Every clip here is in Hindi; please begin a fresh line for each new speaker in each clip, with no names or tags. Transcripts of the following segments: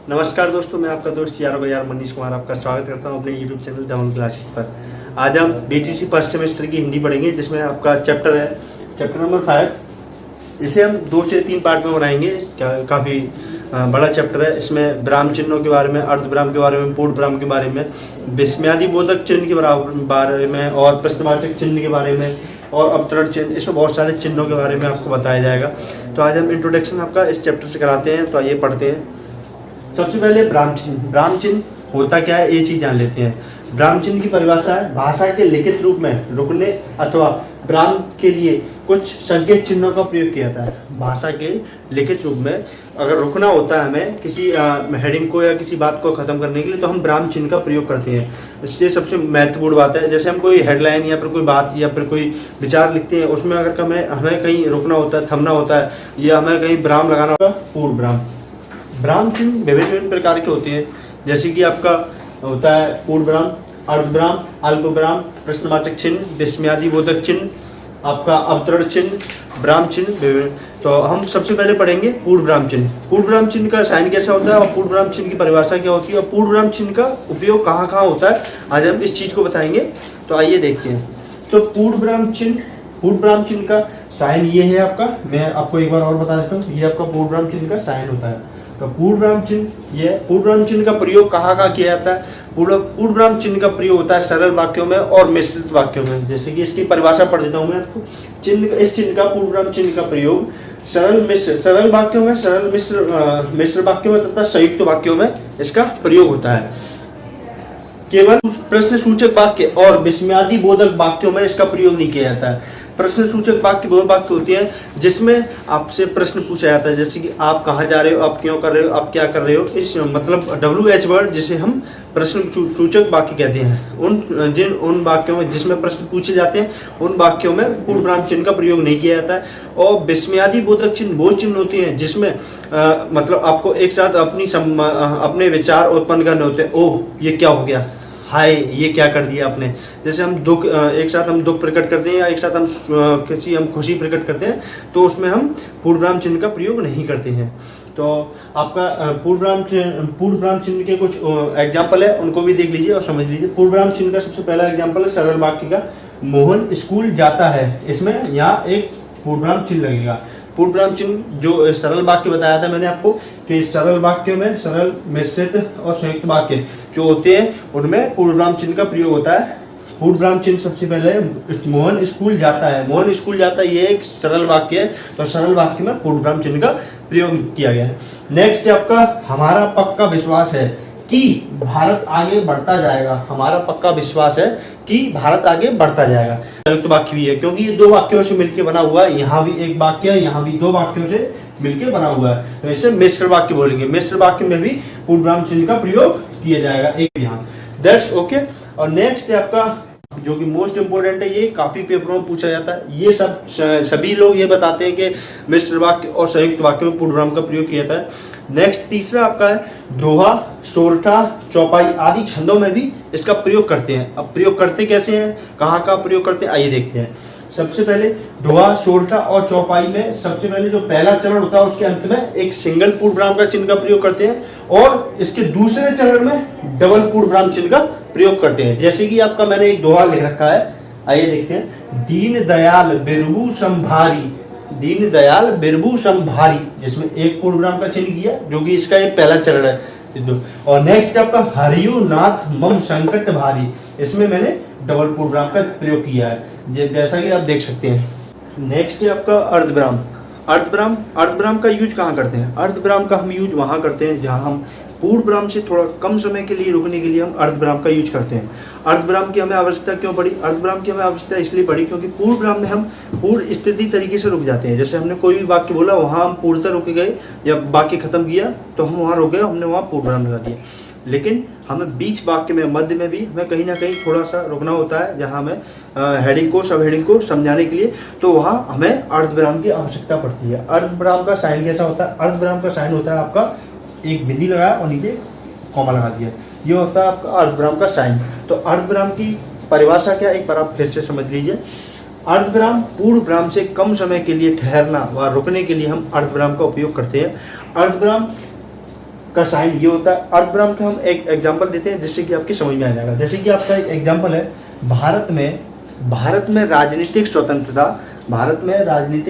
नमस्कार दोस्तों, मैं आपका दोस्त यारो का यार मनीष कुमार आपका स्वागत करता हूं अपने YouTube चैनल दमन क्लासेस पर। आज हम BTC फर्स्ट सेमेस्टर की हिंदी पढ़ेंगे, जिसमें आपका चैप्टर है चैप्टर नंबर 5। इसे हम 2 से 3 पार्ट में बनाएंगे। काफ़ी बड़ा चैप्टर है। इसमें विराम चिन्हों के बारे में, अर्धविराम के बारे में, पूर्ण विराम के बारे में, विस्मयादि बोधक चिन्ह के बारे में और प्रश्नवाचक चिन्ह के बारे में और अवतरण चिन्ह, इसमें बहुत सारे चिन्हों के बारे में आपको बताया जाएगा। तो आज हम इंट्रोडक्शन आपका इस चैप्टर से कराते हैं। तो आइए पढ़ते हैं। सबसे पहले विराम चिन्ह। विराम चिन्ह होता क्या है, ये चीज जान लेते हैं। विराम चिन्ह की परिभाषा है भाषा के लिखित रूप में रुकने अथवा विराम के लिए कुछ संकेत चिन्हों का प्रयोग किया जाता है। भाषा के लिखित रूप में अगर रुकना होता है हमें किसी हेडिंग को या किसी बात को खत्म करने के लिए, तो हम विराम चिन्ह का प्रयोग करते हैं। इससे सबसे महत्वपूर्ण बात है, जैसे हम कोई हेडलाइन या फिर कोई बात या फिर कोई विचार लिखते हैं, उसमें अगर हमें कहीं रुकना होता है, थमना होता है या हमें कहीं विराम लगाना होगा, पूर्ण विराम। विराम चिन्ह विभिन्न प्रकार के होते हैं, जैसे कि आपका होता है पूर्ण विराम, अर्धविराम, अल्पविराम, प्रश्नवाचक चिन्ह, विस्मयादि बोधक चिन्ह, आपका अवतरण चिन्ह, विराम चिन्ह विभिन्न। तो हम सबसे पहले पढ़ेंगे पूर्ण विराम चिन्ह। पूर्ण विराम चिन्ह का साइन कैसा होता है और पूर्ण विराम चिन्ह की परिभाषा क्या होती है और पूर्ण विराम चिन्ह का उपयोग कहाँ कहाँ होता है, आज हम इस चीज को बताएंगे। तो आइए देखते हैं। तो पूर्ण विराम चिन्ह का साइन ये है आपका, मैं आपको एक बार और बता देता हूँ। ये आपका पूर्ण विराम चिन्ह का साइन होता है। तो पूर्ण विराम चिन्ह का प्रयोग कहाँ कहाँ किया जाता है? पूर्ण विराम चिन्ह का प्रयोग होता है सरल वाक्यों में और मिश्रित वाक्यों में। जैसे कि इसकी परिभाषा पढ़ देता हूँ मैं आपको। इस चिन्ह का, पूर्ण विराम चिन्ह का प्रयोग सरल वाक्यों में, मिश्र वाक्यों में तथा संयुक्त वाक्यों में इसका प्रयोग होता है। केवल प्रश्न सूचक वाक्य और विस्मयादि बोधक वाक्यों में इसका प्रयोग नहीं किया जाता है। प्रश्न सूचक वाक्य वो वाक्य होती है जिसमें आपसे प्रश्न पूछा जाता है, जैसे कि आप कहाँ जा रहे हो, आप क्यों कर रहे हो, आप क्या कर रहे हो। इस मतलब WH वर्ड जिसे हम प्रश्न सूचक वाक्य कहते हैं। उन वाक्यों में जिसमें प्रश्न पूछे जाते हैं, उन वाक्यों में पूर्ण विराम चिन्ह का प्रयोग नहीं किया जाता है। और विस्मयादि बोधक चिन्ह वो चिन्ह होते हैं जिसमें मतलब आपको एक साथ अपने विचार उत्पन्न करने होते हैं। ओह, ये क्या हो गया, हाय, ये क्या कर दिया आपने। जैसे हम एक साथ हम दुख प्रकट करते हैं या एक साथ हम खुशी प्रकट करते हैं, तो उसमें हम पूर्ण विराम चिन्ह का प्रयोग नहीं करते हैं। तो आपका पूर्ण विराम चिन्ह के कुछ एग्जाम्पल है, उनको भी देख लीजिए और समझ लीजिए। पूर्ण विराम चिन्ह का सबसे पहला एग्जाम्पल है सरल वाक्य का, मोहन स्कूल जाता है। इसमें यहाँ एक पूर्ण विराम चिन्ह लगेगा। पूर्ण विराम चिन्ह जो सरल वाक्य बताया था मैंने आपको कि सरल वाक्यों में सरल, मिश्रित और संयुक्त वाक्य जो होते हैं उनमें पूर्ण विराम चिन्ह का प्रयोग होता है। पूर्ण विराम चिन्ह सबसे पहले मोहन स्कूल जाता है। मोहन स्कूल जाता है, ये एक सरल वाक्य है, तो सरल वाक्य में पूर्ण विराम चिन्ह का प्रयोग किया गया है। नेक्स्ट है आपका हमारा पक्का विश्वास है कि भारत आगे बढ़ता जाएगा। हमारा पक्का विश्वास है कि भारत आगे बढ़ता जाएगा। संयुक्त वाक्य भी है क्योंकि ये 2 वाक्यों से मिलकर बना हुआ है। यहाँ भी एक वाक्य है, यहाँ भी 2 वाक्यों से मिलकर बना हुआ है, तो इसे मिश्र वाक्य बोलेंगे। मिश्र वाक्य में भी पूर्ण विराम चिन्ह का प्रयोग किया जाएगा एक यहाँ। That's okay. और नेक्स्ट है आपका जो कि मोस्ट इंपोर्टेंट है, ये काफी पेपरों में पूछा जाता है। ये सभी लोग ये बताते हैं कि मिश्र वाक्य और संयुक्त वाक्य में पूर्ण विराम का प्रयोग किया जाता है। नेक्स्ट तीसरा आपका है दोहा, सोरठा, चौपाई आदि छंदों में भी इसका प्रयोग करते हैं। अब प्रयोग करते कैसे हैं, कहाँ कहाँ प्रयोग करते हैं, आइए देखते हैं। सबसे पहले दोहा, सोरठा और चौपाई में सबसे पहले जो पहला चरण होता है उसके अंत में एक सिंगल पूर्ण विराम का चिन्ह का प्रयोग करते हैं और इसके दूसरे चरण में डबल पूर्ण विराम चिन्ह का प्रयोग करते हैं। जैसे कि आपका मैंने एक दोहा लिख रखा है, आइए देखते हैं। दीन दयाल बिरबू संभारी, दीन दयाल बिरबू संभारी, जिसमें एक पूर्ण विराम का चिन्ह किया जो कि इसका एक पहला चरण है। और नेक्स्ट आपका हरियु नाथ मम संकट भारी, इसमें मैंने डबल पूर्ण विराम का प्रयोग किया है, जैसा कि आप देख सकते हैं। नेक्स्ट है आपका अर्धविराम। अर्धविराम का यूज कहाँ करते हैं? अर्धविराम का हम यूज वहाँ करते हैं जहाँ हम पूर्ण विराम से थोड़ा कम समय के लिए रुकने के लिए हम अर्धविराम का यूज करते हैं। अर्धविराम की हमें आवश्यकता क्यों पड़ी? अर्धविराम की हमें आवश्यकता इसलिए पड़ी क्योंकि पूर्ण विराम में हम पूर्ण स्थिति तरीके से रुक जाते हैं। जैसे हमने कोई भी वाक्य बोला, वहाँ हम पूर्णतः रुके गए या वाक्य खत्म किया तो हम वहाँ रुक गए, हमने वहाँ पूर्ण विराम लगा दिया। लेकिन हमें बीच वाक्य में, मध्य में भी हमें कहीं ना कहीं थोड़ा सा रुकना होता है, जहाँ हमें हेडिंग को, सब हेडिंग को समझाने के लिए, तो वहाँ हमें अर्धविराम की आवश्यकता पड़ती है। अर्धविराम का साइन कैसा होता है? अर्धविराम का साइन होता है आपका एक बिंदी लगाया और नीचे कॉमा लगा दिया, ये होता है आपका अर्धविराम का साइन। तो अर्धविराम की परिभाषा क्या, एक बार आप फिर से समझ लीजिए। अर्धविराम पूर्ण विराम से कम समय के लिए ठहरना व रुकने के लिए हम अर्धविराम का उपयोग करते हैं। अर्धविराम का साइन ये होता है। अर्धविराम का हम एक एग्जांपल देते हैं जिससे कि आपकी समझ में आ जाएगा। जैसे कि आपका एक एग्जांपल है, भारत में राजनीतिक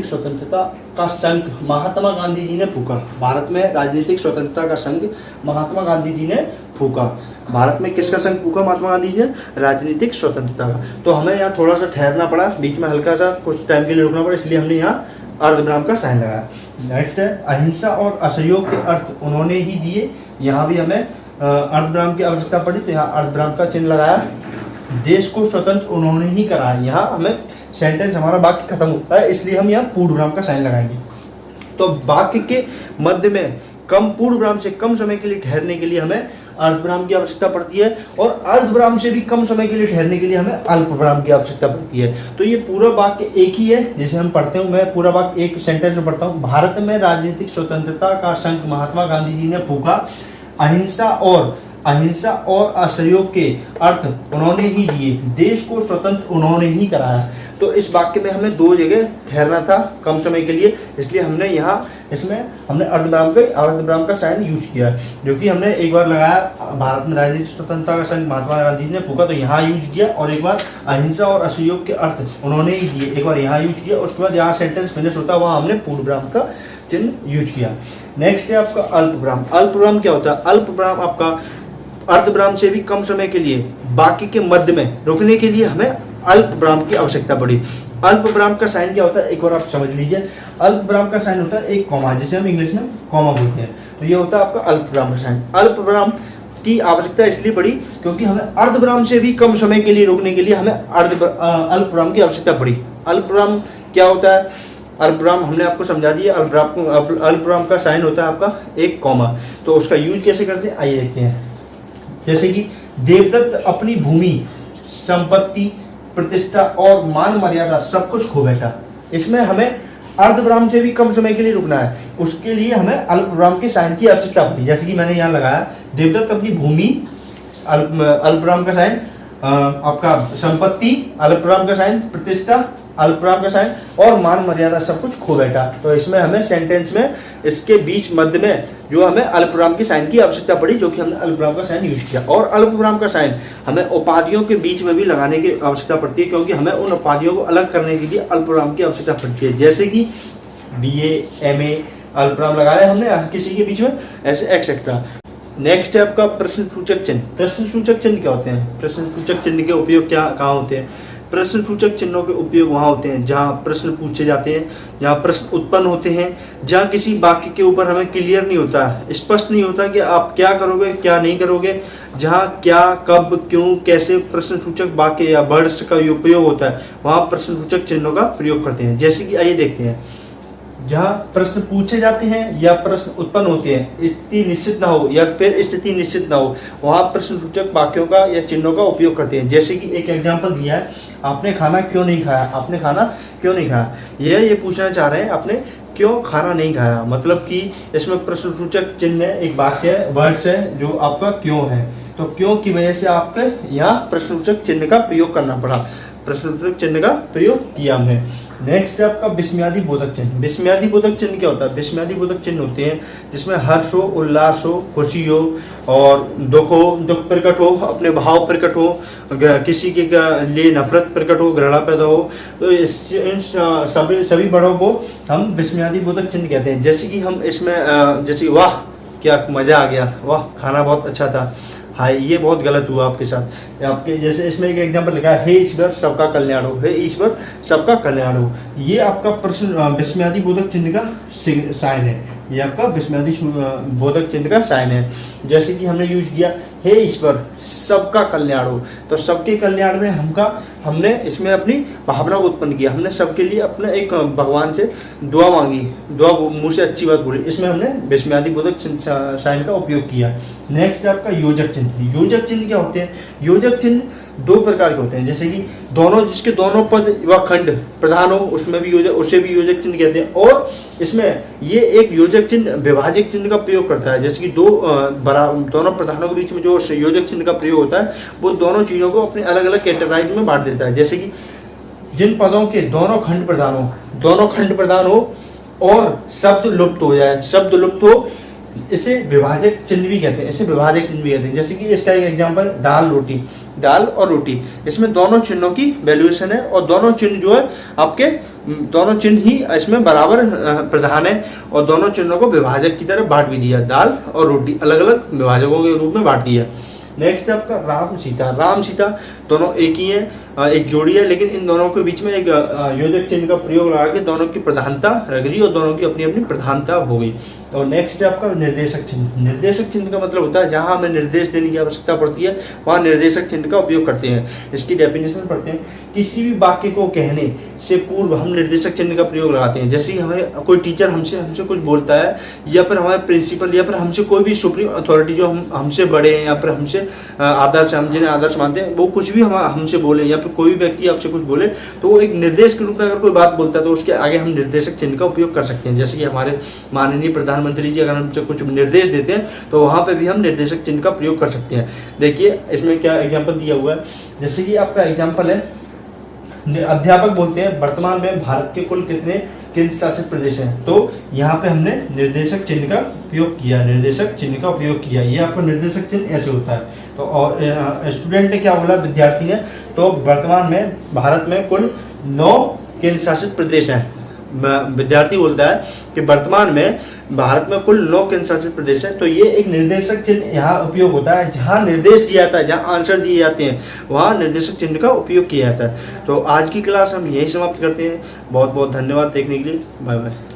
स्वतंत्रता का संघ महात्मा गांधी जी ने फूका। भारत में राजनीतिक स्वतंत्रता का संघ महात्मा गांधी जी ने फूका। भारत में किसका संघ फूका महात्मा गांधी जी ने? राजनीतिक स्वतंत्रता का। तो हमें यहाँ थोड़ा सा ठहरना पड़ा, बीच में हल्का सा कुछ टाइम के लिए रुकना पड़ा, इसलिए हमने यहाँ अर्धविराम का साइन लगाया। नेक्स्ट है अहिंसा और असहयोग के अर्थ उन्होंने ही दिए। यहाँ भी हमें अर्धविराम की आवश्यकता पड़ी, तो यहाँ अर्धविराम का चिन्ह लगाया। देश को स्वतंत्र उन्होंने ही कराया, यहाँ हमें सेंटेंस हमारा वाक्य खत्म होता है, इसलिए हम यहाँ पूर्णविराम का साइन लगाएंगे। तो वाक्य के मध्य में पूर्णविराम से कम समय के लिए ठहरने के लिए हमें अर्धविराम की आवश्यकता पड़ती है, और अर्धविराम से भी कम समय के लिए ठहरने के लिए हमें अल्पविराम की आवश्यकता पड़ती है। तो ये पूरा वाक्य एक ही है, जैसे हम पढ़ते हैं, मैं पूरा वाक्य एक सेंटेंस में पढ़ता हूँ। भारत में राजनीतिक स्वतंत्रता का संघ महात्मा गांधी जी ने फूका। अहिंसा और असहयोग के अर्थ उन्होंने ही दिए। देश को स्वतंत्र उन्होंने ही कराया। तो इस वाक्य में हमें दो जगह ठहरना था कम समय के लिए, इसलिए हमने यहाँ इसमें हमने अर्धविराम का साइन यूज किया, जो कि हमने एक बार लगाया भारत में राजनीतिक स्वतंत्रता का संघ महात्मा गांधी जी ने फूका, तो यहाँ यूज किया, और एक बार अहिंसा और असहयोग के अर्थ उन्होंने ही दिए, एक बार यहाँ यूज किया। उसके बाद यहाँ सेंटेंस फिनिश होता है, वहाँ हमने पूर्णविराम का चिन्ह यूज किया। नेक्स्ट है आपका अल्पविराम। अल्पविराम क्या होता है? अल्पविराम आपका अर्धविराम से भी कम समय के लिए वाक्य के मध्य में रुकने के लिए हमें अल्पविराम की आवश्यकता पड़ी। अल्पविराम का साइन क्या होता है, एक बार आप समझ लीजिए। अल्पविराम का साइन होता है एक कॉमा, जिसे हम इंग्लिश में कॉमा बोलते हैं। तो ये होता है आपका अल्पविराम का साइन। अल्पविराम की आवश्यकता इसलिए पड़ी क्योंकि हमें अर्धविराम से भी कम समय के लिए रुकने के लिए हमें अल्पविराम की आवश्यकता पड़ी। अल्पविराम क्या होता है? अल्पविराम हमने आपको समझा दिया। अल्पविराम का साइन होता है आपका एक कॉमा। तो उसका यूज कैसे करते हैं, आइए देखते हैं। जैसे कि देवदत्त अपनी भूमि, संपत्ति, प्रतिष्ठा और मान मर्यादा सब कुछ खो बैठा। इसमें हमें अर्धविराम से भी कम समय के लिए रुकना है, उसके लिए हमें अल्पविराम के साइन की आवश्यकता पड़ती। जैसे कि मैंने यहाँ लगाया देवदत्त अपनी भूमि, अल्पविराम का साइन, आपका संपत्ति, अल्पविराम का साइन, प्रतिष्ठा, अल्पविराम का साइन, और मान मर्यादा सब कुछ खो बैठा। तो इसमें हमें सेंटेंस में इसके बीच मध्य में जो हमें अल्पविराम की साइन की आवश्यकता पड़ी, जो कि हमने अल्पविराम का साइन यूज किया। और अल्पविराम का साइन हमें उपाधियों के बीच में भी लगाने की आवश्यकता पड़ती है, क्योंकि हमें उन उपाधियों को अलग करने के लिए अल्पविराम की आवश्यकता पड़ती है। जैसे कि BA, MA अल्पविराम लगाया हमने किसी के बीच में, ऐसे एक्सेट्रा। नेक्स्ट है आपका प्रश्नसूचक चिन्ह। प्रश्नसूचक चिन्ह क्या होते हैं? प्रश्नसूचक चिन्ह के उपयोग कहाँ होते हैं? प्रश्नसूचक चिन्हों के उपयोग वहाँ होते हैं जहाँ प्रश्न पूछे जाते हैं, जहाँ प्रश्न उत्पन्न होते हैं, जहाँ किसी वाक्य के ऊपर हमें क्लियर नहीं होता, स्पष्ट नहीं होता कि आप क्या करोगे क्या नहीं करोगे, जहाँ क्या, कब, क्यों, कैसे प्रश्नसूचक वाक्य या वर्ड्स का उपयोग होता है, वहाँ प्रश्नसूचक चिन्हों का प्रयोग करते हैं। जैसे कि आइए देखते हैं, जहाँ प्रश्न पूछे जाते हैं या प्रश्न उत्पन्न होते हैं, स्थिति निश्चित ना हो या फिर स्थिति निश्चित ना हो, वहाँ प्रश्नसूचक वाक्यों का या चिन्हों का उपयोग करते हैं। जैसे कि एक एग्जांपल दिया है, आपने खाना क्यों नहीं खाया? आपने खाना क्यों नहीं खाया, ये पूछना चाह रहे हैं आपने क्यों खाना नहीं खाया, मतलब कि इसमें प्रश्नसूचक चिन्ह है, एक वाक्य है, वर्ड्स है जो आपका क्यों है, तो क्यों की वजह से आपके यहाँ प्रश्नसूचक चिन्ह का प्रयोग करना पड़ा, प्रश्नसूचक चिन्ह का प्रयोग किया हमने। नेक्स्ट है आपका विस्मयादि बोधक चिन्ह। विस्मयादि बोधक चिन्ह क्या होता है? विस्मयादि बोधक चिन्ह होते हैं जिसमें हर्ष हो, उल्लास हो, खुशी हो और दुख हो, दुख प्रकट हो, अपने भाव प्रकट हो, किसी के लिए नफरत प्रकट हो, घृणा पैदा हो, तो इन सभी बड़ों को हम विस्मयादि बोधक चिन्ह कहते हैं। जैसे कि हम इसमें जैसे वाह क्या मजा आ गया, वाह खाना बहुत अच्छा था, हाय ये बहुत गलत हुआ आपके साथ, आपके जैसे इसमें एक एग्जांपल लिखा है, हे ईश्वर सबका कल्याण हो, हे ईश्वर सबका कल्याण हो, ये आपका प्रश्न विस्मयादि बोधक चिन्ह का साइन है, ये आपका विस्मयादि बोधक चिन्ह का साइन है। जैसे कि हमने यूज किया हे ईश्वर सबका कल्याण हो, तो सबके कल्याण में हमने इसमें अपनी भावना को उत्पन्न किया, हमने सबके लिए अपने एक भगवान से दुआ मांगी, दुआ मुंह से अच्छी बात बोली, इसमें हमने विस्मयादि बोधक साइन का उपयोग किया। नेक्स्ट है आपका योजक चिन्ह। योजक चिन्ह क्या होते हैं? योजक चिन्ह दो प्रकार के होते हैं, जैसे कि जिसके दोनों पद व खंड प्रधान हो उसमें भी उसे भी योजक चिन्ह कहते हैं, और इसमें ये एक योजक चिन्ह विभाजक चिन्ह का प्रयोग करता है। जैसे कि दोनों प्रधानों के बीच में जो योजक चिन्ह का प्रयोग होता है वो दोनों चीजों को अपने अलग अलग कैटेगराइज में बांट देता है। जैसे कि जिन पदों के दोनों खंड प्रधान हो और शब्द लुप्त हो जाए, शब्द लुप्त हो इसे विभाजक चिन्ह भी कहते हैं, इसे विभाजक चिन्ह भी कहते हैं। जैसे कि इसका एक एग्जांपल दाल रोटी, दाल और रोटी, इसमें दोनों चिन्हों की वैल्यूएशन है और दोनों चिन्ह जो है आपके दोनों चिन्ह ही इसमें बराबर प्रधान है और दोनों चिन्हों को विभाजक की तरह बांट भी दिया, दाल और रोटी अलग अलग विभाजकों के रूप में बांट दिया। नेक्स्ट है आपका राम सीता। राम सीता दोनों एक ही है, एक जोड़ी है, लेकिन इन दोनों के बीच में एक योजक चिन्ह का प्रयोग लगा के दोनों की प्रधानता रख दी और दोनों की अपनी अपनी प्रधानता हो गई। और नेक्स्ट है आपका निर्देशक चिन्ह। निर्देशक चिन्ह का मतलब होता है जहां हमें निर्देश देने की आवश्यकता पड़ती है वहां निर्देशक चिन्ह का उपयोग करते हैं। इसकी डेफिनेशन पढ़ते हैं, किसी भी वाक्य को कहने से पूर्व हम निर्देशक चिन्ह का प्रयोग लगाते हैं। जैसे हमें कोई टीचर हमसे कुछ बोलता है या फिर हमारे प्रिंसिपल या फिर हमसे कोई भी सुप्रीम अथॉरिटी जो हमसे बड़े हैं या फिर हमसे आदर्श, हम जिन्हें आदर्श मानते हैं, वो कुछ भी हमसे बोले या फिर कोई भी व्यक्ति आपसे कुछ बोले तो वो एक निर्देश के रूप में अगर कोई बात बोलता है तो उसके आगे हम निर्देशक चिन्ह का उपयोग कर सकते हैं। जैसे कि हमारे माननीय प्रधानमंत्री जी अगर हमसे कुछ निर्देश देते हैं तो वहां पे भी हम निर्देशक चिन्ह का प्रयोग कर सकते हैं। देखिए इसमें क्या एग्जाम्पल दिया हुआ है, जैसे कि आपका एग्जाम्पल है, अध्यापक बोलते हैं वर्तमान में भारत के कुल कितने केंद्र शासित प्रदेश हैं, तो यहाँ पे हमने निर्देशक चिन्ह का उपयोग किया, निर्देशक चिन्ह का उपयोग किया। ये आपका निर्देशक चिन्ह ऐसे होता है। तो और स्टूडेंट ने क्या बोला, विद्यार्थी ने, तो वर्तमान में भारत में कुल 9 केंद्र शासित प्रदेश हैं। विद्यार्थी बोलता है कि वर्तमान में भारत में कुल 9 केंद्र शासित प्रदेश हैं, तो ये एक निर्देशक चिन्ह यहाँ उपयोग होता है। जहाँ निर्देश दिया जाता है, जहाँ आंसर दिए जाते हैं वहाँ निर्देशक चिन्ह का उपयोग किया जाता है। तो आज की क्लास हम यही समाप्त करते हैं। बहुत बहुत धन्यवाद देखने के लिए। Bye bye.